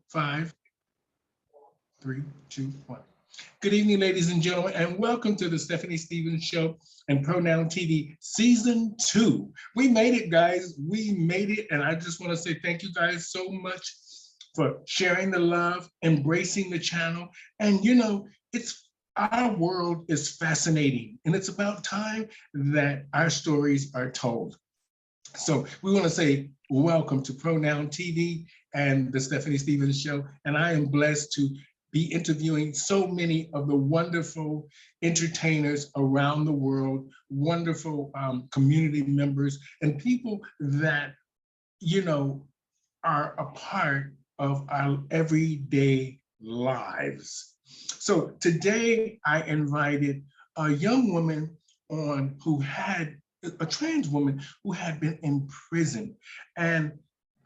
Five, three, two, one. Good evening, ladies and gentlemen, and welcome to the Stephanie Stevens Show and Pronoun TV Season 2. We made it, guys. We made it, and I just want to say thank you guys so much for sharing the love, embracing the channel, and it's our world is fascinating, and it's about time that our stories are told. So we want to say welcome to Pronoun TV and the Stephanie Stevens Show. And I am blessed to be interviewing so many of the wonderful entertainers around the world, wonderful community members, and people that, are a part of our everyday lives. So today I invited a young woman on who had a trans woman who had been in prison. And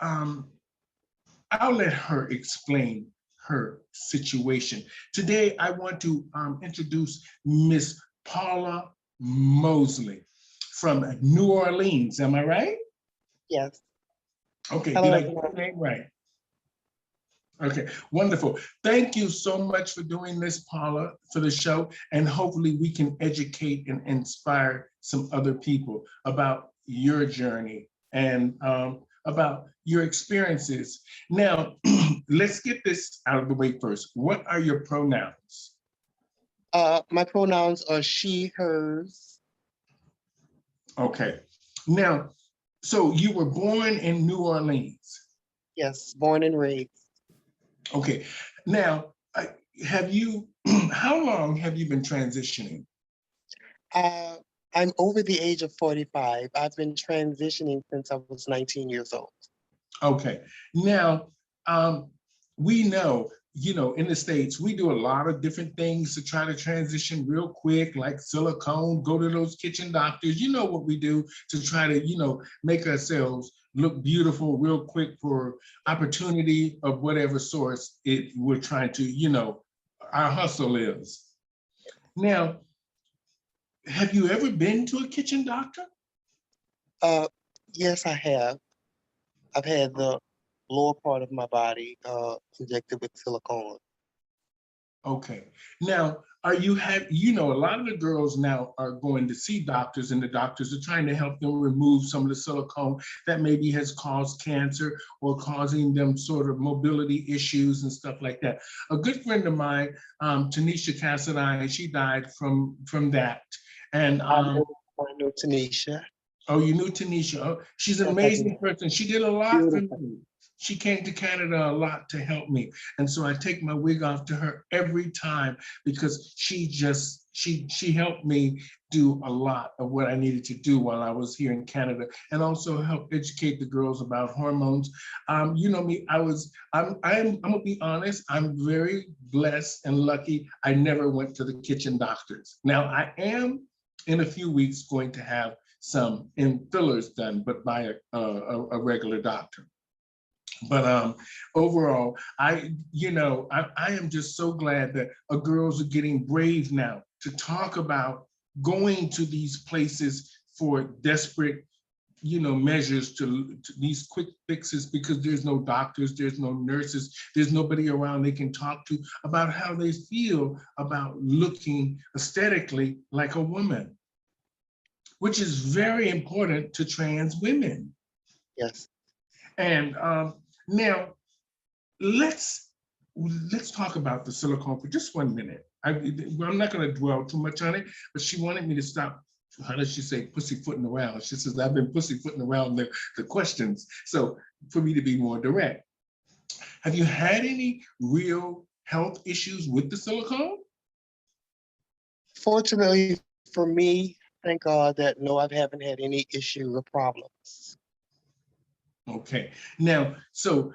I'll let her explain her situation. Today, I want to introduce Miss Paula Mosley from New Orleans. Am I right? Yes. Okay, Hello, did I get everyone. your name right? Okay, wonderful. Thank you so much for doing this, Paula, for the show. And hopefully we can educate and inspire some other people about your journey and about your experiences. Now, let's get this out of the way first. What are your pronouns? My pronouns are she, hers. Okay. Now, so you were born in New Orleans. Yes, born and raised. Okay. Now, have you, how long have you been transitioning? Uh, I'm over the age of 45. I've been transitioning since I was 19 years old. Okay. Now, we know, in the States, we do a lot of different things to try to transition real quick, like silicone, go to those kitchen doctors. You know what we do to try to, make ourselves look beautiful real quick for opportunity of whatever source we're trying to, our hustle is. Now, have you ever been to a kitchen doctor? Yes, I have. I've had the lower part of my body injected with silicone. Okay. Now, a lot of the girls now are going to see doctors, and the doctors are trying to help them remove some of the silicone that maybe has caused cancer or causing them sort of mobility issues and stuff like that. A good friend of mine, Tanisha Cassadine, she died from that. And I know Tanisha. oh, you knew Tanisha. Oh, she's an Yes, I amazing did. person. She did a lot for Beautiful. me. She came to Canada a lot to help me. And so I take my wig off to her every time because she helped me do a lot of what I needed to do while I was here in Canada, and also help educate the girls about hormones. You know me, I'm gonna be honest, I'm very blessed and lucky. I never went to the kitchen doctors. Now I am in a few weeks going to have some fillers done, but by a regular doctor. But overall, I am just so glad that girls are getting brave now to talk about going to these places for desperate, measures to these quick fixes, because there's no doctors, there's no nurses, there's nobody around they can talk to about how they feel about looking aesthetically like a woman, which is very important to trans women. Yes. And now let's talk about the silicone for just 1 minute. I'm not going to dwell too much on it, but she wanted me to stop. How does she say pussyfooting around? She says I've been pussyfooting around the questions. So for me to be more direct, have you had any real health issues with the silicone? Fortunately for me, thank God that no, I haven't had any issues or problems. Okay. Now, so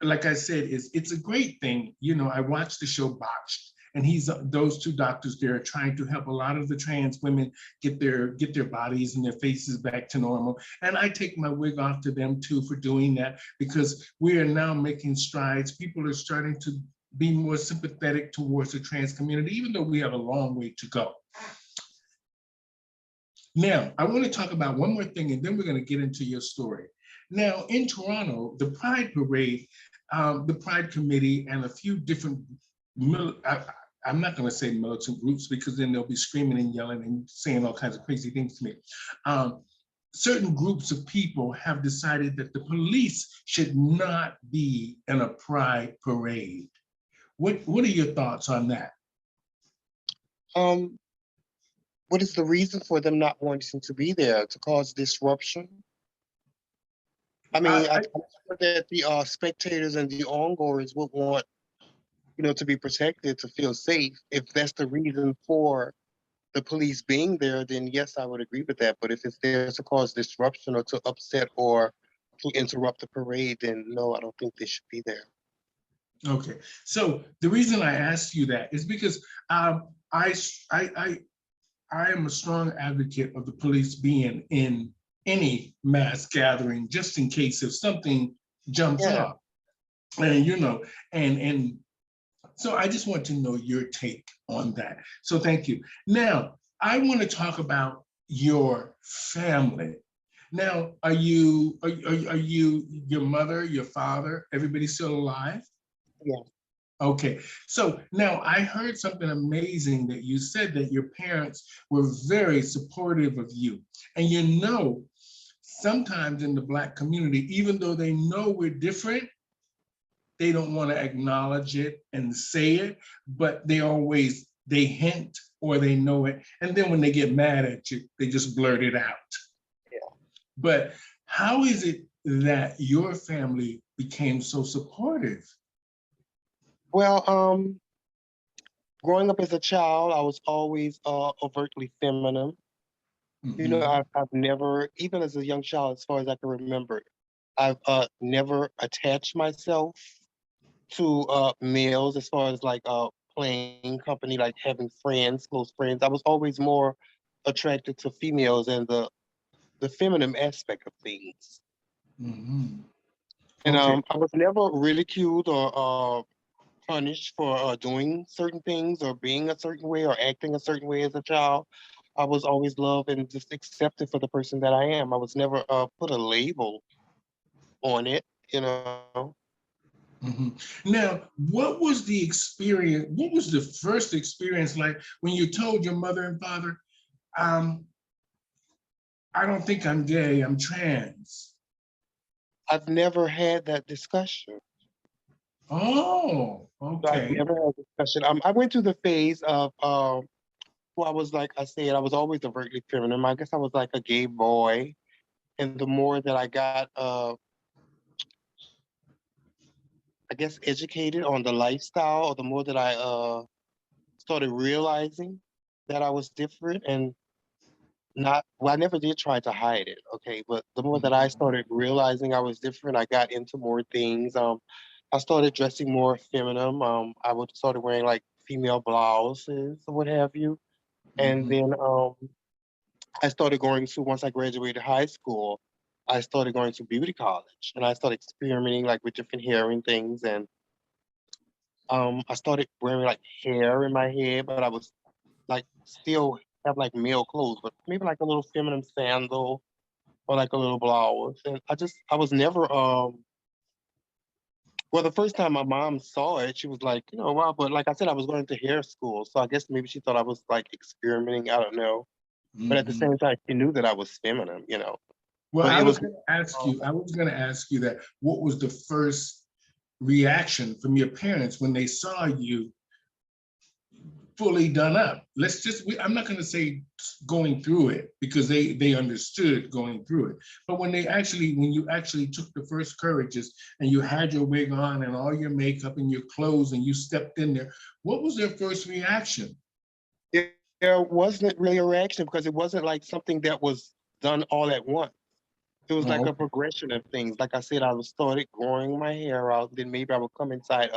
like I said, it's a great thing. I watched the show Botched, and those two doctors there are trying to help a lot of the trans women get their bodies and their faces back to normal. And I take my wig off to them too for doing that, because we are now making strides. People are starting to be more sympathetic towards the trans community, even though we have a long way to go. Now, I want to talk about one more thing, and then we're going to get into your story. Now, in Toronto, the Pride Parade, the Pride Committee and a few different, I'm not going to say militant groups because then they'll be screaming and yelling and saying all kinds of crazy things to me. Certain groups of people have decided that the police should not be in a pride parade. What are your thoughts on that? What is the reason for them not wanting to be there? To cause disruption? I mean, I'm sure that the spectators and the ongoers would want, to be protected, to feel safe. If that's the reason for the police being there, then yes, I would agree with that. But if it's there to cause disruption or to upset or to interrupt the parade, then no, I don't think they should be there. Okay, so the reason I asked you that is because I am a strong advocate of the police being in any mass gathering, just in case if something jumps off, and and so I just want to know your take on that. So thank you. Now I want to talk about your family. Now, are you your mother, your father, everybody still alive? Yeah. Okay, so now I heard something amazing that you said, that your parents were very supportive of you. And sometimes in the Black community, even though they know we're different, they don't want to acknowledge it and say it, but they hint or they know it. And then when they get mad at you, they just blurt it out. Yeah. But how is it that your family became so supportive? Well, growing up as a child, I was always overtly feminine. I've never, even as a young child, as far as I can remember, I've never attached myself to males as far as like playing company, like having friends, close friends. I was always more attracted to females and the feminine aspect of things. Mm-hmm. And Okay. I was never ridiculed or punished for doing certain things or being a certain way or acting a certain way as a child. I was always loved and just accepted for the person that I am. I was never put a label on it. Mm-hmm. Now, what was the experience? What was the first experience like when you told your mother and father, um, I don't think I'm gay, I'm trans? I've never had that discussion. Oh, So I've okay. never had a discussion. I went through the phase of well, I was like I said, I was always overtly feminine. I guess I was like a gay boy. And the more that I got I guess educated on the lifestyle, or the more that I started realizing that I was different and not, well, I never did try to hide it, okay, but the more that I Mhm. started realizing I was different, I got into more things. I started dressing more feminine. I would started wearing like female blouses or what have you. And Mhm. then I started going to, once I graduated high school, I started going to beauty college and I started experimenting like with different hair and things. And I started wearing like hair in my head, but I was like still have like male clothes, but maybe like a little feminine sandal or like a little blouse. And I was never well, the first time my mom saw it, she was like, wow, but like I said, I was going to hair school. So I guess maybe she thought I was like experimenting. I don't know. But at the Mhm. same time, she knew that I was feminine. Well, But I it was was going to ask you. I was going to ask you that. What was the first reaction from your parents when they saw you fully done up? I'm not going to say going through it because they understood going through it. But when you actually took the first courages and you had your wig on and all your makeup and your clothes and you stepped in there, what was their first reaction? there wasn't really a reaction because it wasn't like something that was done all at once. It was like Oh, a progression of things. Like I said, I was started growing my hair out. Then maybe I would come inside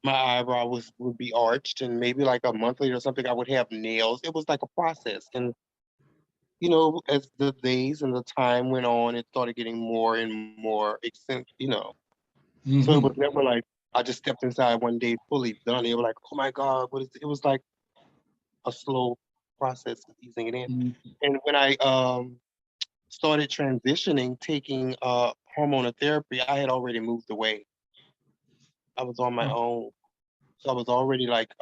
my eyebrow would be arched, and maybe like a month later or something, I would have nails. It was like a process. And as the days and the time went on, it started getting more and more eccentric. So it was mm-hmm. never like I just stepped inside one day fully done. It was like, oh my God, what is it? It was like a slow process of easing it in. Mm-hmm. And when I started transitioning, taking hormonal therapy, I had already moved away. I was on my Oh, own. So I was already like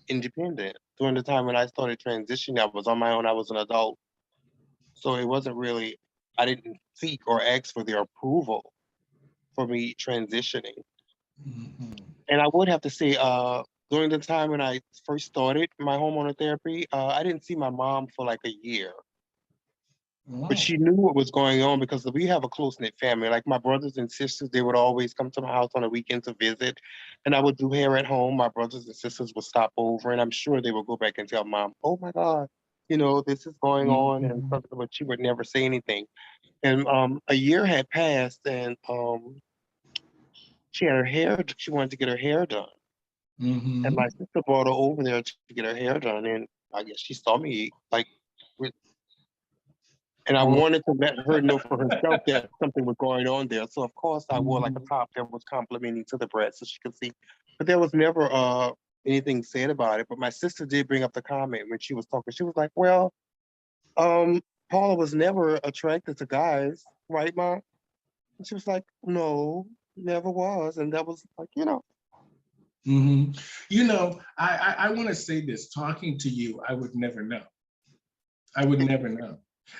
independent. During the time when I started transitioning, I was on my own. I was an adult. So it wasn't really, I didn't seek or ask for their approval for me transitioning. mhm. And I would have to say, during the time when I first started my hormonal therapy, I didn't see my mom for like a year. But Wow. she knew what was going on because we have a close-knit family. Like my brothers and sisters, they would always come to my house on the weekend to visit. And I would do hair at home. My brothers and sisters would stop over, and I'm sure they would go back and tell mom, oh my God, this is going on and Mhm. something, but she would never say anything. And a year had passed, and she wanted to get her hair done. And my Mhm. sister brought her over there to get her hair done. And I guess she saw me like with and I Oh. wanted to let her know for herself that something was going on there. So of course I wore like a Mhm. top that was complementing to the breast so she could see. But there was never anything said about it. But my sister did bring up the comment when she was talking. She was like, well, um, Paula was never attracted to guys, right, Mom? And she was like, no, never was. And that was like, Mhm. I want to say this. Talking to you, I would never know. I would never know.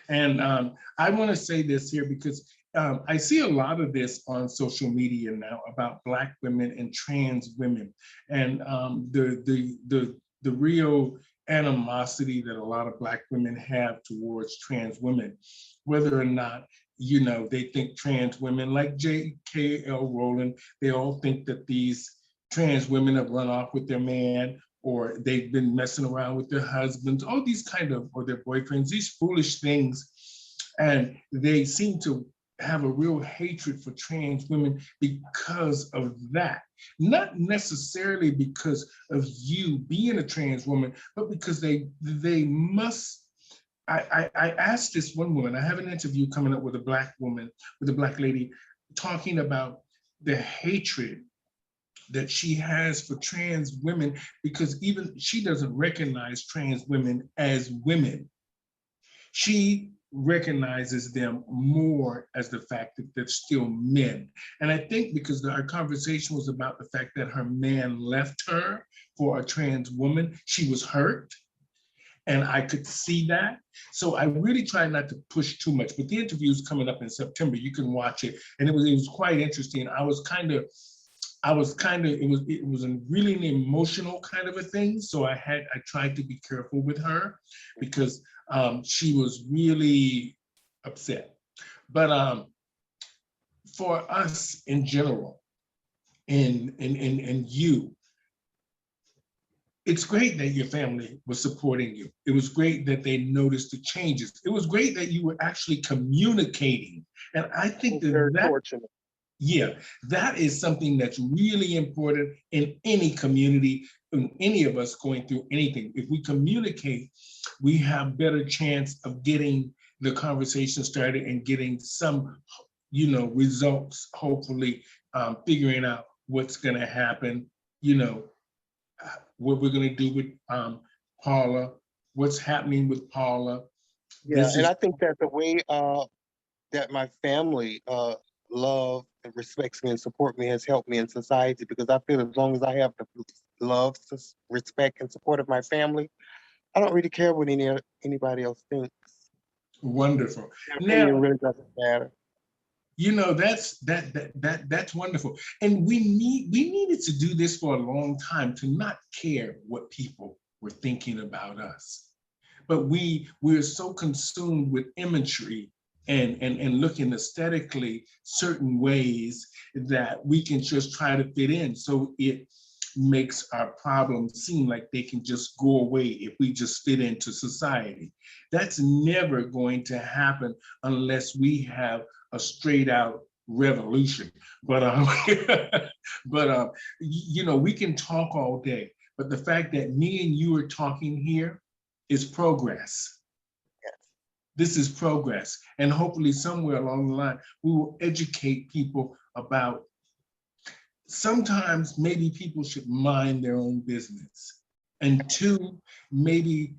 And I want to say this here because I see a lot of this on social media now about Black women and trans women, and the real animosity that a lot of Black women have towards trans women, whether or not they think trans women like J.K.L. Rowland, they all think that these trans women have run off with their man or they've been messing around with their husbands, all these kind of, or their boyfriends, these foolish things. And they seem to have a real hatred for trans women because of that. Not necessarily because of you being a trans woman, but because they must. I asked this one woman, I have an interview coming up with a Black woman, with a Black lady, talking about the hatred that she has for trans women because even she doesn't recognize trans women as women. She recognizes them more as the fact that they're still men. And I think because our conversation was about the fact that her man left her for a trans woman, she was hurt. And I could see that. So I really try not to push too much. But the interview is coming up in September. You can watch it. And it was quite interesting. It was a really an emotional kind of a thing. So I tried to be careful with her because she was really upset. But for us in general, and you, it's great that your family was supporting you. It was great that they noticed the changes. It was great that you were actually communicating. And I think that very fortunate. yeah, that is something that's really important in any community, in any of us going through anything. If we communicate, we have better chance of getting the conversation started and getting some, results, hopefully figuring out what's going to happen, you know, what we're going to do with Paula, what's happening with Paula. Yeah, This and is I think that the way that my family love and respects me and support me has helped me in society because I feel as long as I have the love, respect, and support of my family, I don't really care what anybody else thinks. wonderful. Their opinion Now, really doesn't matter. that's wonderful. And we needed to do this for a long time to not care what people were thinking about us. But we're so consumed with imagery and looking aesthetically certain ways that we can just try to fit in. So it makes our problems seem like they can just go away if we just fit into society. That's never going to happen unless we have a straight out revolution. But we can talk all day. But the fact that me and you are talking here is progress. This is progress. And hopefully somewhere along the line, we will educate people about sometimes maybe people should mind their own business. And two, maybe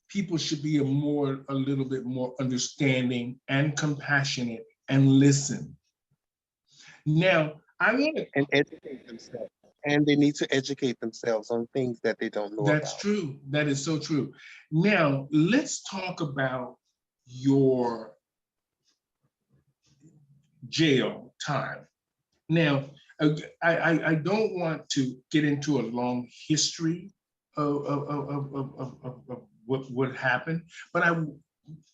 people should be a little bit more understanding and compassionate and listen. Now, I want to. and educate themselves. And they need to educate themselves on things that they don't know That's about. true. That is so true. Now, let's talk about your jail time. Now, I don't want to get into a long history of what happened, but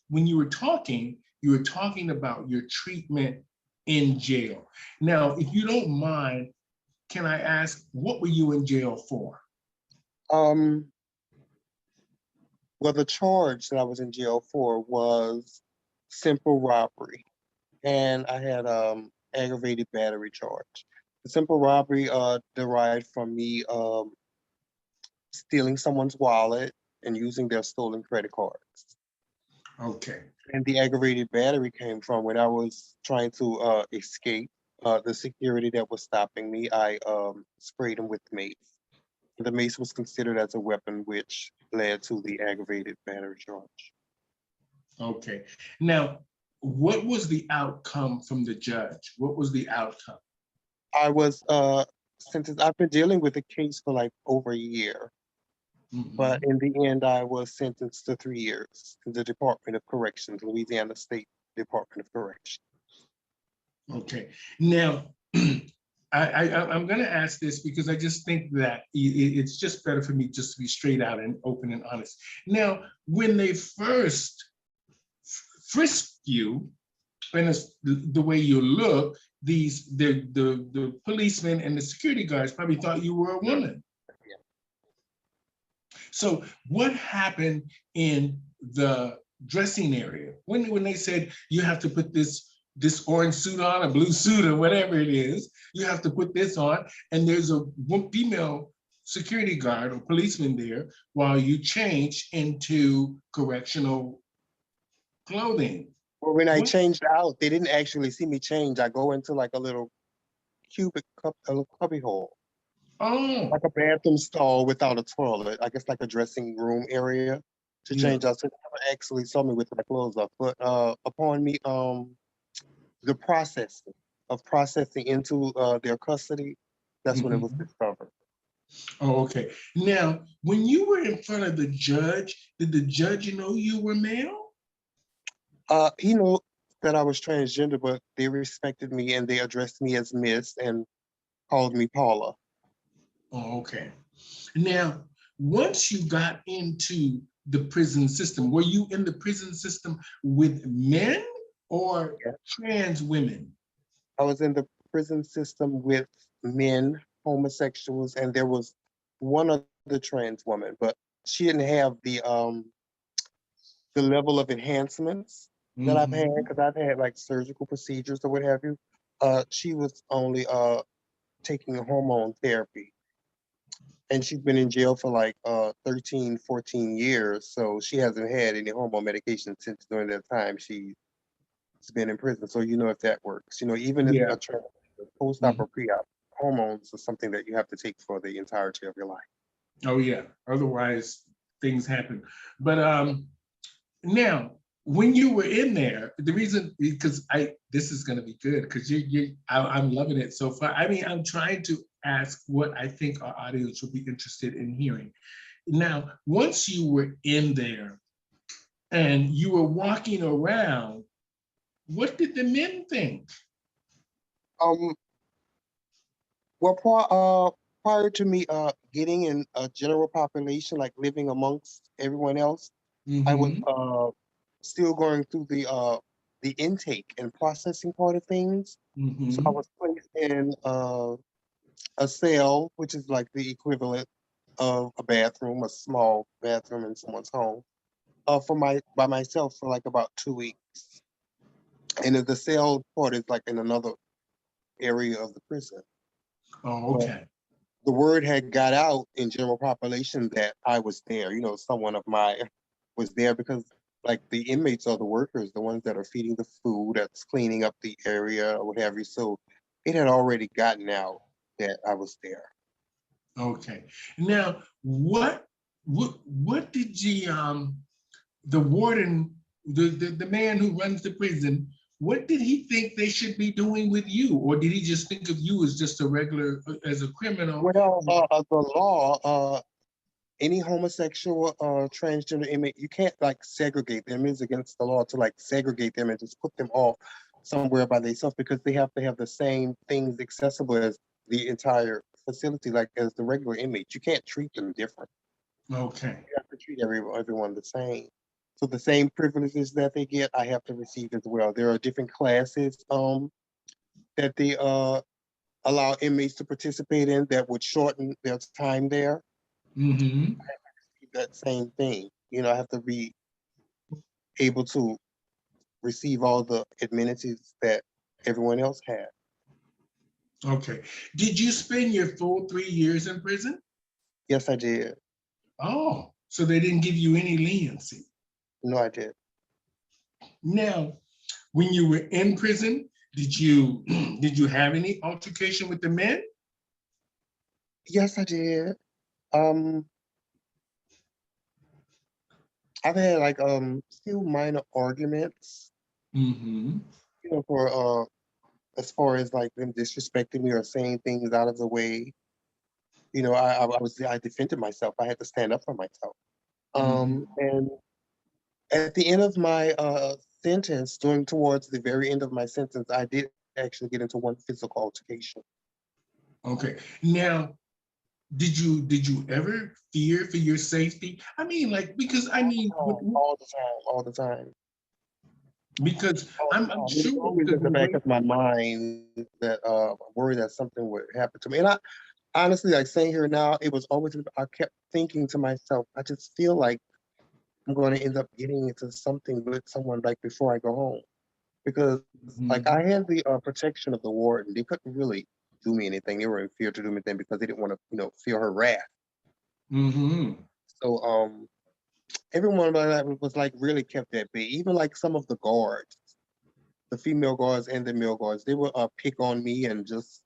when you were talking about your treatment in jail. Now, if you don't mind, can I ask, what were you in jail for? Um, well, the charge that I was in jail for was simple robbery, and I had aggravated battery charge. The simple robbery derived from me stealing someone's wallet and using their stolen credit cards. Okay. And the aggravated battery came from when I was trying to escape the security that was stopping me. I sprayed him with mace. The mace was considered as a weapon, which led to the aggravated battery charge. Okay. Now, what was the outcome from the judge? What was the outcome? I was sentenced. I've been dealing with the case for like over a year, but Mhm. in the end, I was sentenced to 3 years in the Department of Corrections, Louisiana State Department of Corrections. Okay. Now, I'm going to ask this because I just think that it's just better for me just to be straight out and open and honest. Now, when they first frisked you, and it's the way you look, the policemen and the security guards probably thought you were a woman. Yeah. So what happened in the dressing area when they said you have to put this orange suit on, a blue suit, or whatever it is, you have to put this on, and there's a female security guard or policeman there while you change into correctional clothing. Well, when I What? changed out, they didn't actually see me change. I go into like a little a little cubby hole, Oh, like a bathroom stall without a toilet. I guess like a dressing room area to yeah. change out. So they never actually saw me with my clothes up. But upon me the processing of processing into their custody, that's when it was Mhm. discovered. Oh, okay. Now, when you were in front of the judge, did the judge know you were male? He knew that I was transgender, but they respected me and they addressed me as Miss and called me Paula. Oh, okay. Now, once you got into the prison system, were you in the prison system with men or Yeah. trans women? I was in the prison system with men, homosexuals, and there was one other trans woman, but she didn't have the level of enhancements that I've had Mhm. because I've had like surgical procedures or what have you. She was only taking hormone therapy, and she's been in jail for like 13, 14 years. So she hasn't had any hormone medication since during that time she's been in prison. So you know if that works. You know, even if Yeah. a post-op Mhm. or pre-op, hormones are something that you have to take for the entirety of your life. Oh, yeah. Otherwise, things happen. But now, when you were in there, the reason because I this is going to be good because I'm loving it so far. I mean, I'm trying to ask what I think our audience will be interested in hearing. Now, once you were in there and you were walking around, what did the men think? Um, well, prior to me getting in a general population, like living amongst everyone else, I was Mm-hmm. still going through the intake and processing part of things. So I Mm-hmm. was placed in a cell, which is like the equivalent of a bathroom, a small bathroom in someone's home, for my by myself for like about 2 weeks. And the cell part is like in another area of the prison. Oh, But okay. the word had got out in general population that I was there. You know, someone of my was there because like the inmates are the workers, the ones that are feeding the food, that's cleaning up the area or what have you. So it had already gotten out that I was there. Okay. Now, what did the warden, the man who runs the prison, what did he think they should be doing with you? Or did he just think of you as just a regular, as a criminal? Well, the law, any homosexual transgender inmate, you can't like segregate them. It's against the law to like segregate them and just put them off somewhere by themselves because they have to have the same things accessible as the entire facility, like as the regular inmates. You can't treat them different. Okay. You have to treat everyone the same. So the same privileges that they get, I have to receive as well. There are different classes that they allow inmates to participate in that would shorten their time there. Mm-hmm. That same thing. I have to be able to receive all the amenities that everyone else had. Okay. Did you spend your full 3 years in prison? Yes, I did. Oh, so they didn't give you any leniency. No, I did. Now, when you were in prison, did you did you have any altercation with the men? Yes, I did. Um, I've had like few minor arguments, Mm-hmm. for as far as like them disrespecting me or saying things out of the way. I defended myself. I had to stand up for myself. Mm-hmm. And at the end of my sentence, during towards the very end of my sentence, I did actually get into one physical altercation. Okay. Now, did you ever fear for your safety? I mean, like, because I mean, All the time, all the time. because All the I'm time. It was sure always because in of the the back way. of my mind that I worried that something would happen to me. And I honestly, like saying here now, it was always I kept thinking to myself, I just feel like I'm going to end up getting into something with someone like before I go home. Because like I Mhm. had the protection of the warden. They couldn't really do me anything. They were in fear to do anything because they didn't want to, feel her wrath. Mhm. So everyone about that was like really kept at bay. Even like some of the guards, the female guards and the male guards, they would pick on me and just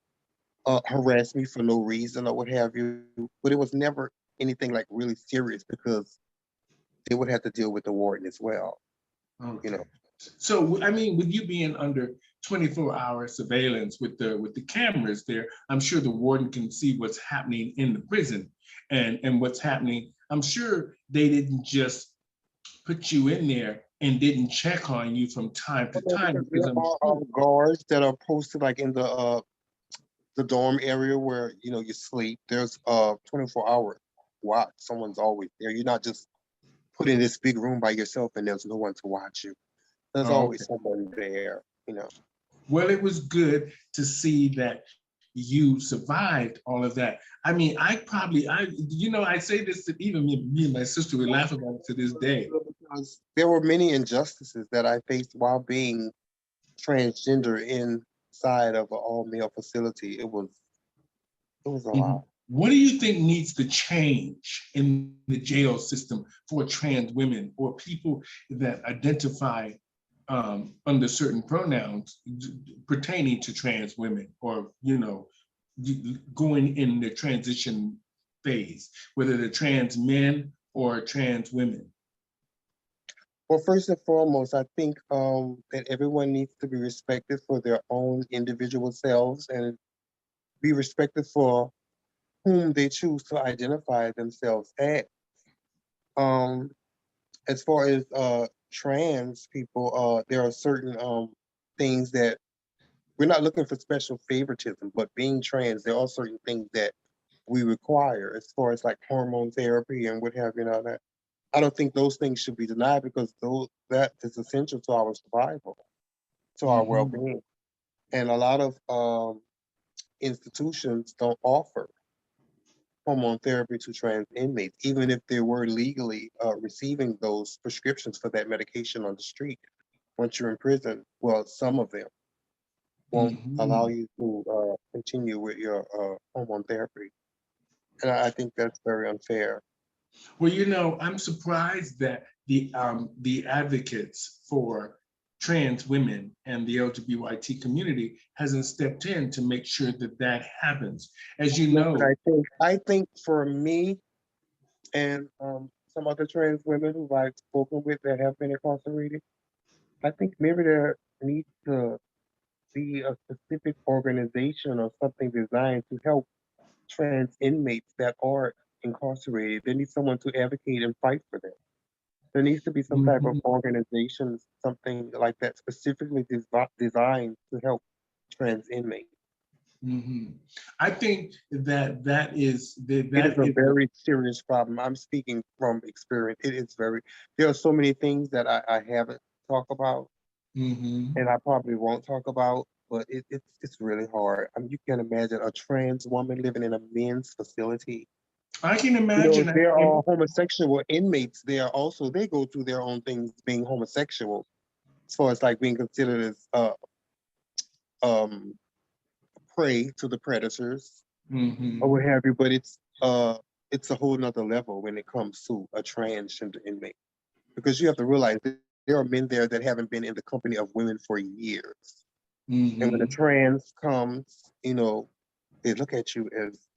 harass me for no reason or what have you. But it was never anything like really serious because they would have to deal with the warden as well. You Okay. know. So I mean, with you being under 24-hour surveillance with the cameras there, I'm sure the warden can see what's happening in the prison and what's happening. I'm sure they didn't just put you in there and didn't check on you from time to No, time because because there I'm are sure. guards that are posted like in the dorm area where you sleep. There's 24-hour watch. Someone's always there. You're not just put in this big room by yourself and there's no one to watch you. There's Oh, always okay. someone there. Well, it was good to see that you survived all of that. I mean, I say this to even me and my sister, we laugh about it to this day. Because there were many injustices that I faced while being transgender inside of an all-male facility. It was a Mhm. lot. What do you think needs to change in the jail system for trans women or people that identify under certain pronouns pertaining to trans women or, going in the transition phase, whether they're trans men or trans women? Well, first and foremost, I think that everyone needs to be respected for their own individual selves and be respected for whom they choose to identify themselves as. Um, as far as trans people, there are certain things that we're not looking for special favoritism, but being trans, there are certain things that we require as far as like hormone therapy and what have you, and all that. I don't think those things should be denied because that is essential to our survival, to our Mhm. well-being. And a lot of institutions don't offer hormone therapy to trans inmates, even if they were legally receiving those prescriptions for that medication on the street. Once you're in prison, well, some of them won't allow Mhm. you to continue with your hormone therapy. And I think that's very unfair. Well, I'm surprised that the advocates for trans women and the LGBT community hasn't stepped in to make sure that that happens. As you That's what know, I think for me and some other trans women who I've spoken with that have been incarcerated, I think maybe they're needs to be a specific organization or something designed to help trans inmates that are incarcerated. They need someone to advocate and fight for them. There needs to be some type of Mhm, organization, something like that, specifically designed to help trans inmates. mhm. I think that It is that a is very serious problem. I'm speaking from experience. It is very, there are so many things that I haven't talked about mhm. and I probably won't talk about, but it's really hard. I mean, you can imagine a trans woman living in a men's facility. I can You know, imagine that. there are homosexual inmates there also. They go through their own things being homosexual, as far as like being considered as um prey to the predators or what Mhm, have you. But it's a whole nother level when it comes to a transgender inmate. Because you have to realize that there are men there that haven't been in the company of women for years. And when a mhm, trans comes, you know, they look at you as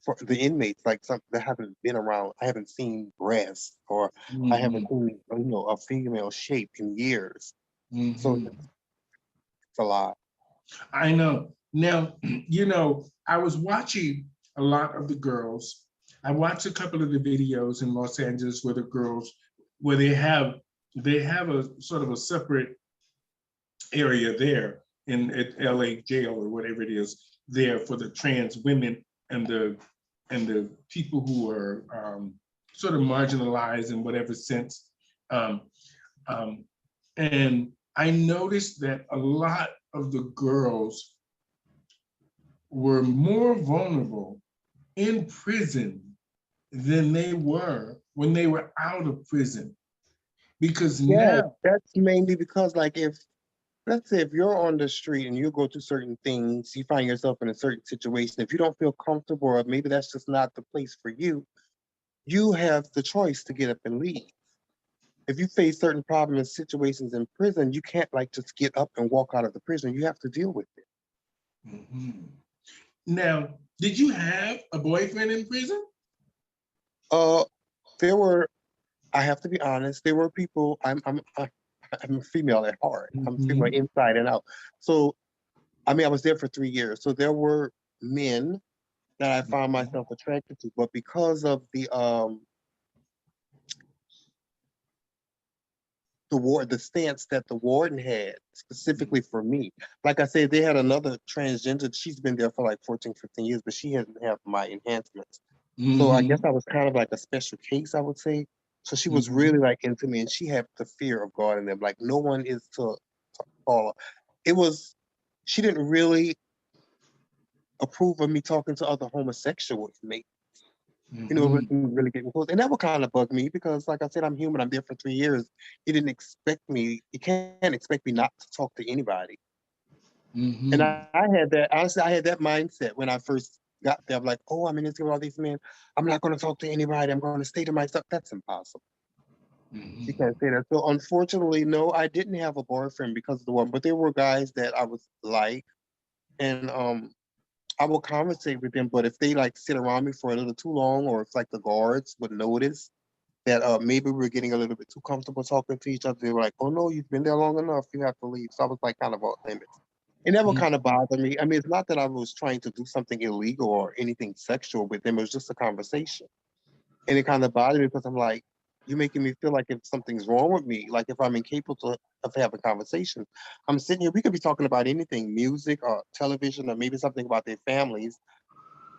for the inmates like something that haven't been around. I haven't seen breasts or I haven't mhm, seen, a female shape in years. So mhm. it's a lot. I know. Now, I was watching a lot of the girls. I watched a couple of the videos in Los Angeles where the girls, where they have a sort of a separate area there in at LA jail or whatever it is there for the trans women and the people who are sort of marginalized in whatever sense. Um, um, and I noticed that a lot of the girls were more vulnerable in prison than they were when they were out of prison. Because Yeah, now, that's mainly because like if let's say if you're on the street and you go through certain things, you find yourself in a certain situation, if you don't feel comfortable or maybe that's just not the place for you, you have the choice to get up and leave. If you face certain problems and situations in prison, you can't like just get up and walk out of the prison. You have to deal with it. mhm. Now, did you have a boyfriend in prison? Uh, there were, I have to be honest, there were people. I'm a female at heart. I'm female Mhm, inside and out. So I mean, I was there for 3 years. So there were men that I found mhm, myself attracted to, but because of the stance that the warden had specifically for me. Like I said, they had another transgender. She's been there for like 14, 15 years, but she hasn't had my enhancements. So I guess mhm, I was kind of like a special case, I would say. So she was really mhm, like into me and she had the fear of God in them. Like no one is to call her. It was, she didn't really approve of me talking to other homosexual inmates. It mhm, wasn't really getting close. And that would kind of bug me because, like I said, I'm human. I'm there for 3 years. You didn't expect me, you can't expect me not to talk to anybody. And I mhm, had that, honestly, I had that mindset when I first got there. I'm like, oh, I'm in this with all these men. I'm not going to talk to anybody. I'm going to stay to myself. That's impossible. You mhm, can't say that. So, unfortunately, no, I didn't have a boyfriend because of the one, but there were guys that I was like, and I will conversate with them, but if they like sit around me for a little too long, or if like the guards would notice that maybe we were getting a little bit too comfortable talking to each other. They were like, "Oh no, you've been there long enough. You have to leave." So I was like, kind of off limits. And that would kind of mhm, bother me. I mean, it's not that I was trying to do something illegal or anything sexual with them. It was just a conversation, and it kind of bothered me because I'm like, you're making me feel like if something's wrong with me, like if I'm incapable of having conversations. I'm sitting here. We could be talking about anything, music or television, or maybe something about their families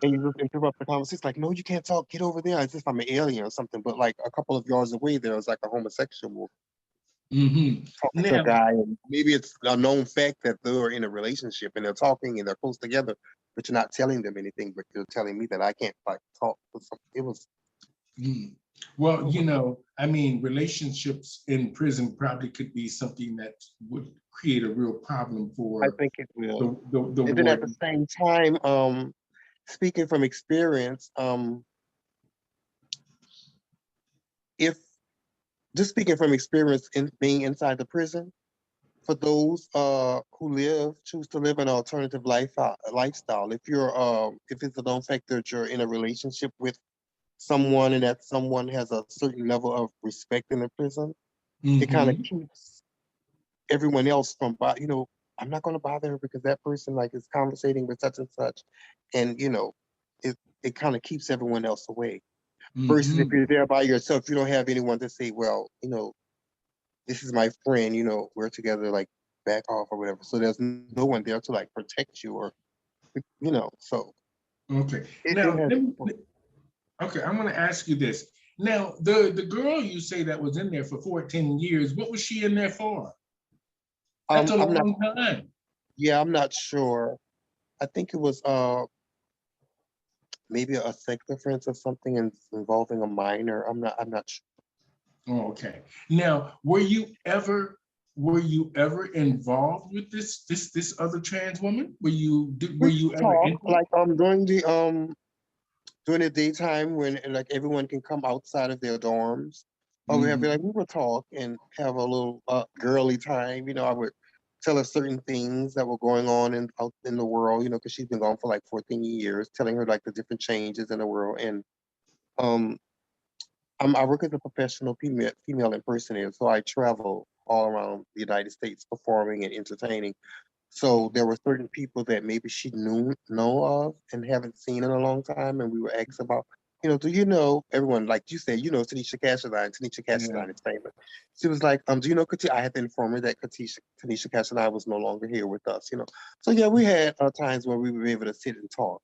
and you just interrupt the conversation, like, no, you can't talk, get over there, as if I'm an alien or something. But like a couple of yards away, there was like a homosexual mhm. talking to a Now, guy, and maybe it's a known fact that they're in a relationship and they're talking and they're close together, but you're not telling them anything, but you're telling me that I can't like talk. It was, mm, well, oh, I mean, relationships in prison probably could be something that would create a real problem I for think it will. the And then at the warden. same time, speaking from experience, if just speaking from experience in being inside the prison, for those who choose to live an alternative lifestyle. If it's a known fact that you're in a relationship with someone and that someone has a certain level of respect in the prison, it kind of Mhm, keeps everyone else from, I'm not going to bother her because that person like is conversating with such and such, and it kind of keeps everyone else away. Versus if Hmm. you're there by yourself, you don't have anyone to say, well, this is my friend, we're together, like back off or whatever. So there's no one there to like protect you or, so Okay. it Now, has. okay, I'm going to ask you this. Now, the girl you say that was in there for 14 years, what was she in there for? That's a I'm not, long time. yeah, I'm not sure. I think it was maybe a sex offense or something involving a minor. I'm not sure. Oh, okay. Now, were you ever involved with this other trans woman? Were We you ever talk into it? like during the daytime when like everyone can come outside of their dorms. We would talk and have a little girly time. I would tell her certain things that were going on out in the world. Because she's been gone for like 14 years, telling her like the different changes in the world. And um, I work as a professional female impersonator, so I travel all around the United States performing and entertaining. So there were certain people that maybe she know of and haven't seen in a long time, and we were asked about, do you know everyone like you said, Tanisha Yeah. Cassadine is famous. She was like, do you know Katisha? I had to inform her that Tanisha Cassadine was no longer here with us. So yeah, we had times where we were able to sit and talk.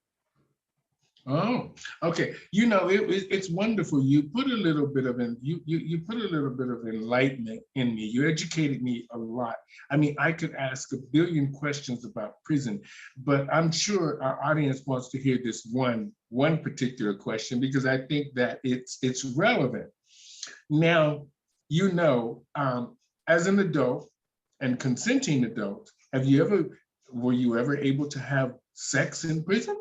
Oh, okay. It's wonderful. You put a little bit of you put a little bit of enlightenment in me. You educated me a lot. I mean, I could ask a billion questions about prison, but I'm sure our audience wants to hear this one particular question because I think that it's relevant. Now, as an adult and consenting adult, were you ever able to have sex in prison?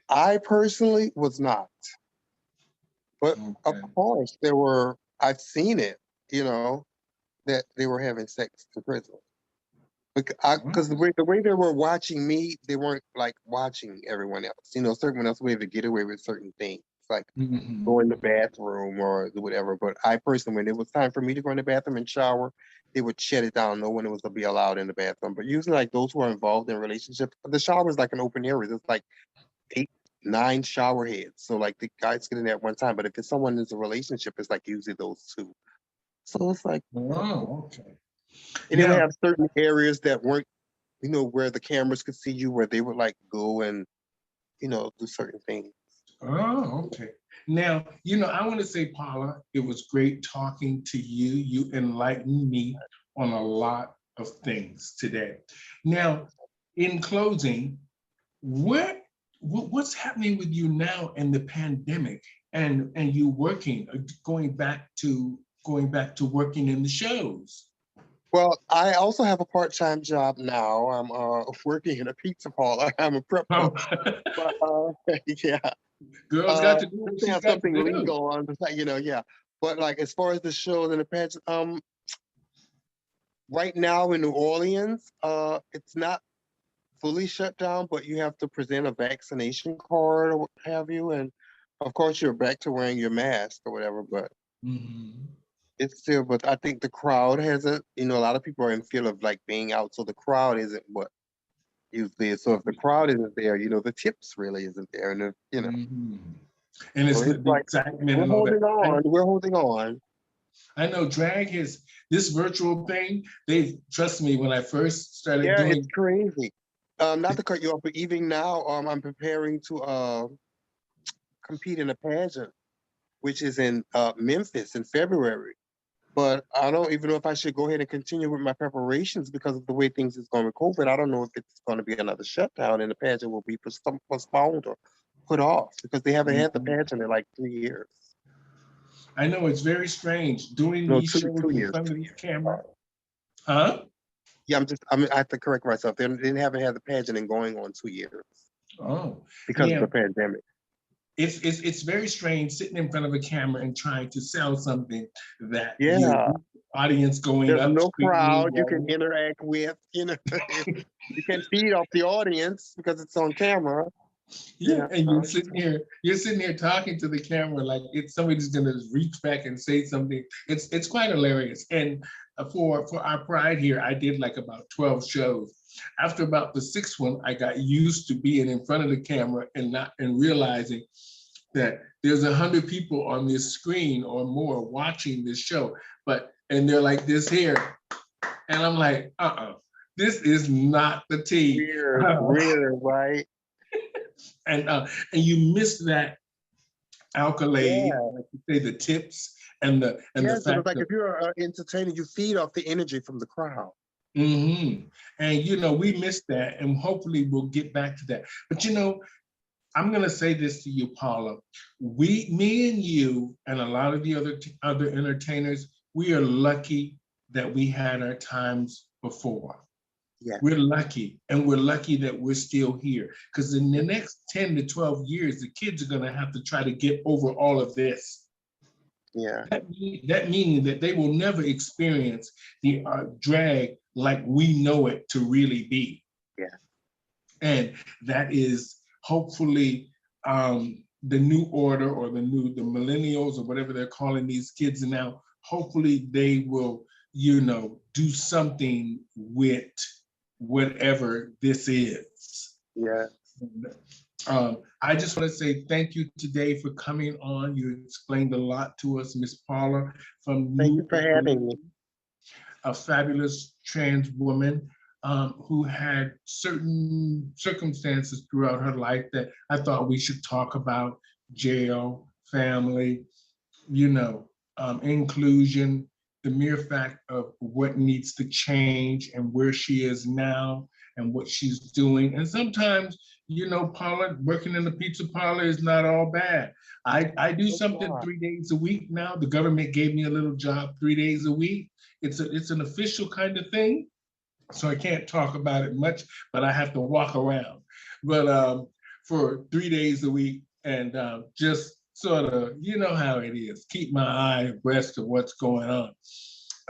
I personally was not, but of Okay. course I've seen it, you know, that they were having sex in prison. Because the way they were watching me, they weren't like watching everyone else. Certain else were able to get away with certain things, like Mhm. go in the bathroom or whatever. But I personally, when it was time for me to go in the bathroom and shower, they would shut it down. No one was to be allowed in the bathroom. But usually, like those who are involved in relationships, the shower is like an open area. There's like 8, 9 shower heads. So like the guys get in there at one time. But if it's someone in a relationship, it's like usually those two. So it's like, Oh, okay. and they would Now, have certain areas that weren't, where the cameras could see you, where they would like go and, do certain things. oh, okay. Now, I want to say, Paula, it was great talking to you. You enlightened me on a lot of things today. Now, in closing, what's happening with you now in the pandemic and you working, going back to working in the shows? Well, I also have a part-time job now. I'm working in a pizza parlor. I'm a prep Oh, cook. But yeah, girl's got to do just what to she's have got to something do. legal on the side, yeah. But like as far as the shows and the pageant, right now in New Orleans, it's not fully shut down, but you have to present a vaccination card or what have you, and of course you're back to wearing your mask or whatever. But Mhm. it's still, but I think the crowd hasn't. A lot of people are in fear of like being out, so the crowd isn't what usually is. So if the crowd isn't there, the tips really isn't there, and Mhm. And so it's it's the like excitement we're and all that. holding on, we're holding on. I know drag is this virtual thing. They trust me when I first started Yeah, it's doing. crazy. Not to cut you off, but even now, I'm preparing to compete in a pageant, which is in Memphis in February. But I don't even know if I should go ahead and continue with my preparations because of the way things is going with COVID. I don't know if it's going to be another shutdown and the pageant will be postponed or put off because they haven't had the Mhm. pageant in like 3 years. I know it's very strange doing No, these two shows two in years. front of 2 these years. cameras. Sorry. Huh? Yeah, I have to correct myself. They haven't had the pageant in going on 2 years Oh, because of yeah. the pandemic. It's very strange sitting in front of a camera and trying to sell something that you Yeah, audience going there's up, no screaming, crowd you can yelling. interact with. You can feed off the audience because it's on camera. Yeah, and So you're sitting here talking to the camera like it's somebody's gonna reach back and say something. It's quite hilarious. And for our pride here, I did like about 12 shows. After about the sixth one, I got used to being in front of the camera and realizing that there's 100 people on this screen or more watching this show, and they're like this here, and I'm like, this is not the tea. Weird, right? And you miss that accolade, Yeah. like you say, the tips and the Yes, it was fact like that. if you're an entertainer, you feed off the energy from the crowd. And we missed that, and hopefully we'll get back to that. But I'm gonna say this to you, Paula. Me and you, and a lot of the other entertainers, we are lucky that we had our times before. Yeah. We're lucky, and we're lucky that we're still here. Because in the next 10 to 12 years, the kids are gonna have to try to get over all of this. Yeah. That meaning that they will never experience the drag like we know it to really be. Yeah. And that is hopefully the new order, or the millennials, or whatever they're calling these kids now. Hopefully they will, do something with whatever this is. Yeah. I just want to say thank you today for coming on. You explained a lot to us, Miss Paula, from Thank you for having me. A fabulous trans woman who had certain circumstances throughout her life that I thought we should talk about: jail, family, inclusion, the mere fact of what needs to change and where she is now and what she's doing. And sometimes, Paula, working in the pizza parlor is not all bad. I do something 3 days a week now. The government gave me a little job 3 days a week. It's an official kind of thing, so I can't talk about it much, but I have to walk around. But for 3 days a week, and just sort of, you know how it is, keep my eye abreast of what's going on,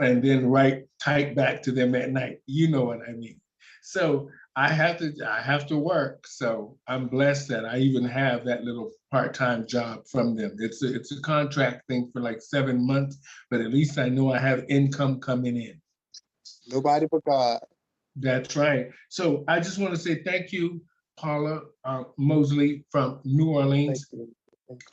and then type back to them at night. You know what I mean? So I have to work. So I'm blessed that I even have that little part-time job from them. It's a contract thing for like 7 months, but at least I know I have income coming in. Nobody but God. That's right. So I just want to say thank you, Paula Mosley from New Orleans. Thank you.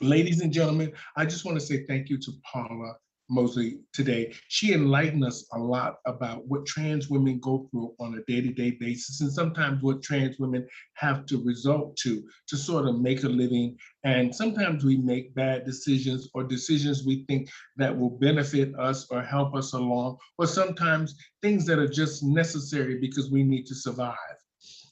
Ladies and gentlemen, I just want to say thank you to Paula Mosley today. She enlightened us a lot about what trans women go through on a day-to-day basis, and sometimes what trans women have to resort to sort of make a living. And sometimes we make bad decisions, or decisions we think that will benefit us or help us along, or sometimes things that are just necessary because we need to survive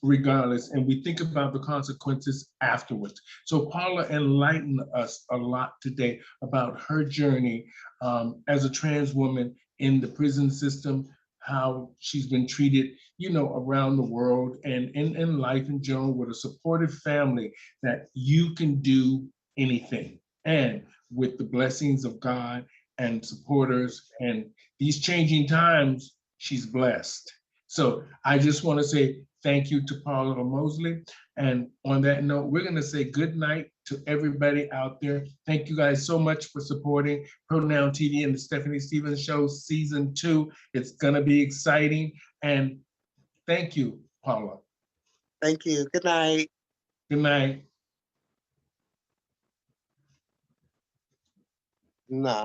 regardless, and we think about the consequences afterwards. So Paula enlightened us a lot today about her journey as a trans woman in the prison system, how she's been treated, around the world, and in life in general, with a supportive family, that you can do anything. And with the blessings of God and supporters and these changing times, she's blessed. So I just want to say thank you to Paula Mosley. And on that note, we're going to say good night to everybody out there. Thank you guys so much for supporting Pronoun TV and the Stephanie Stevens Show Season 2. It's going to be exciting. And thank you, Paula. Thank you. Good night. Good night. Nah.